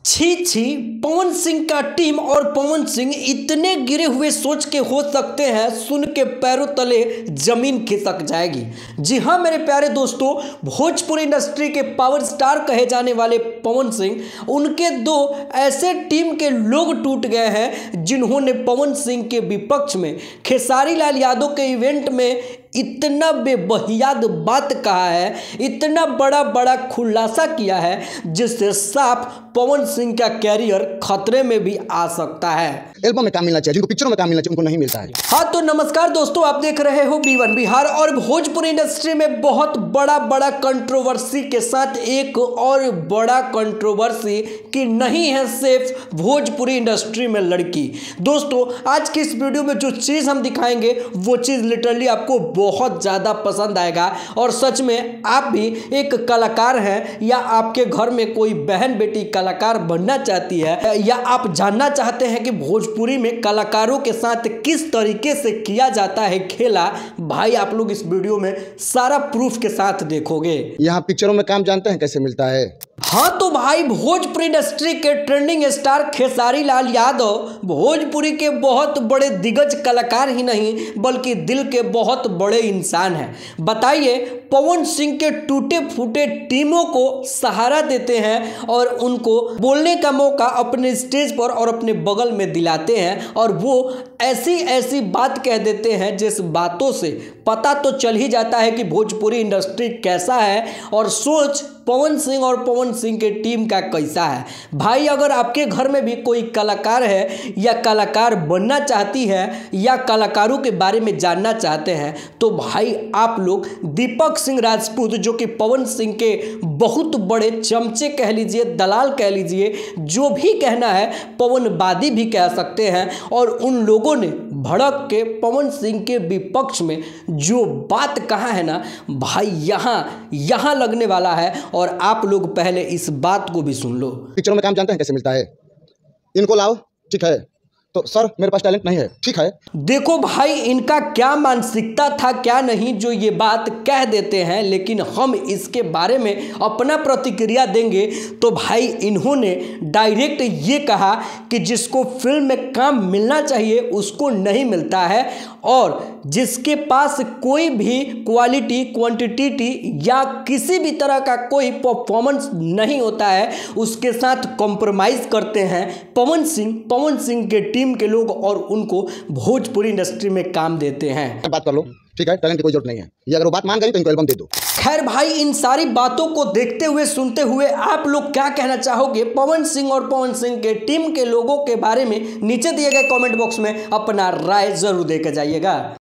छी छी, पवन सिंह का टीम और पवन सिंह इतने गिरे हुए सोच के हो सकते हैं, सुन के पैरों तले जमीन खिसक जाएगी। जी हाँ मेरे प्यारे दोस्तों, भोजपुरी इंडस्ट्री के पावर स्टार कहे जाने वाले पवन सिंह, उनके दो ऐसे टीम के लोग टूट गए हैं जिन्होंने पवन सिंह के विपक्ष में खेसारी लाल यादव के इवेंट में इतना बेबुनियाद बात कहा है, इतना बड़ा बड़ा खुलासा किया है जिससे साफ पवन सिंह का कैरियर खतरे में भी आ सकता है। एल्बम में काम मिलना चाहिए, जिनको पिक्चरों में काम मिलना चाहिए उनको नहीं मिलता है। हाँ तो नमस्कार दोस्तों, आप देख रहे हो B1 बिहार और भोजपुरी इंडस्ट्री में बहुत बड़ा कंट्रोवर्सी के साथ एक और बड़ा कंट्रोवर्सी कि नहीं है सिर्फ भोजपुरी इंडस्ट्री में लड़की। दोस्तों आज की इस वीडियो में जो चीज़ हम दिखाएंगे वो चीज़ लिटरली आपको बहुत ज़्यादा पसंद आएगा और सच में आप भी एक कलाकार हैं या आपके घर में कोई बहन बेटी कलाकार बनना चाहती है या आप जानना चाहते हैं कि भोजपुरी में कलाकारों के साथ किस तरीके से किया जाता है खेला, भाई आप लोग इस वीडियो में सारा प्रूफ के साथ देखोगे। यहाँ पिक्चरों में काम जानते हैं कैसे मिलता है। हाँ तो भाई भोजपुरी इंडस्ट्री के ट्रेंडिंग स्टार खेसारी लाल यादव भोजपुरी के बहुत बड़े दिग्गज कलाकार ही नहीं बल्कि दिल के बहुत बड़े इंसान हैं। बताइए, पवन सिंह के टूटे फूटे टीमों को सहारा देते हैं और उनको बोलने का मौका अपने स्टेज पर और अपने बगल में दिलाते हैं और वो ऐसी बात कह देते हैं जिस बातों से पता तो चल ही जाता है कि भोजपुरी इंडस्ट्री कैसा है और सोच पवन सिंह और पवन सिंह के टीम का कैसा है। भाई अगर आपके घर में भी कोई कलाकार है या कलाकार बनना चाहती है या कलाकारों के बारे में जानना चाहते हैं तो भाई आप लोग दीपक सिंह राजपूत, जो कि पवन सिंह के बहुत बड़े चमचे कह लीजिए, दलाल कह लीजिए, जो भी कहना है पवनवादी भी कह सकते हैं, और उन लोगों ने भड़क के पवन सिंह के विपक्ष में जो बात कहा है ना भाई, यहाँ लगने वाला है और आप लोग पहले इस बात को भी सुन लो। पिक्चरों में काम जानते हैं कैसे मिलता है, इनको लाओ ठीक है, तो सर मेरे पास टैलेंट नहीं है ठीक है। देखो भाई इनका क्या मानसिकता था क्या नहीं जो ये बात कह देते हैं, लेकिन हम इसके बारे में अपना प्रतिक्रिया देंगे तो भाई इन्होंने डायरेक्ट ये कहा कि जिसको फिल्म में काम मिलना चाहिए उसको नहीं मिलता है और जिसके पास कोई भी क्वालिटी क्वांटिटी या किसी भी तरह का कोई परफॉर्मेंस नहीं होता है उसके साथ कॉम्प्रोमाइज़ करते हैं पवन सिंह के टीम के लोग और उनको भोजपुरी इंडस्ट्री में काम देते हैं। बात कर लो ठीक है, टैलेंट की कोई जरूरत नहीं है, ये अगर वो बात मान गई तो इनको एल्बम दे दो। खैर भाई इन सारी बातों को देखते हुए सुनते हुए आप लोग क्या कहना चाहोगे पवन सिंह और पवन सिंह के टीम के लोगों के बारे में नीचे दिए गए कमेंट बॉक्स में अपना राय जरूर देकर जाइएगा।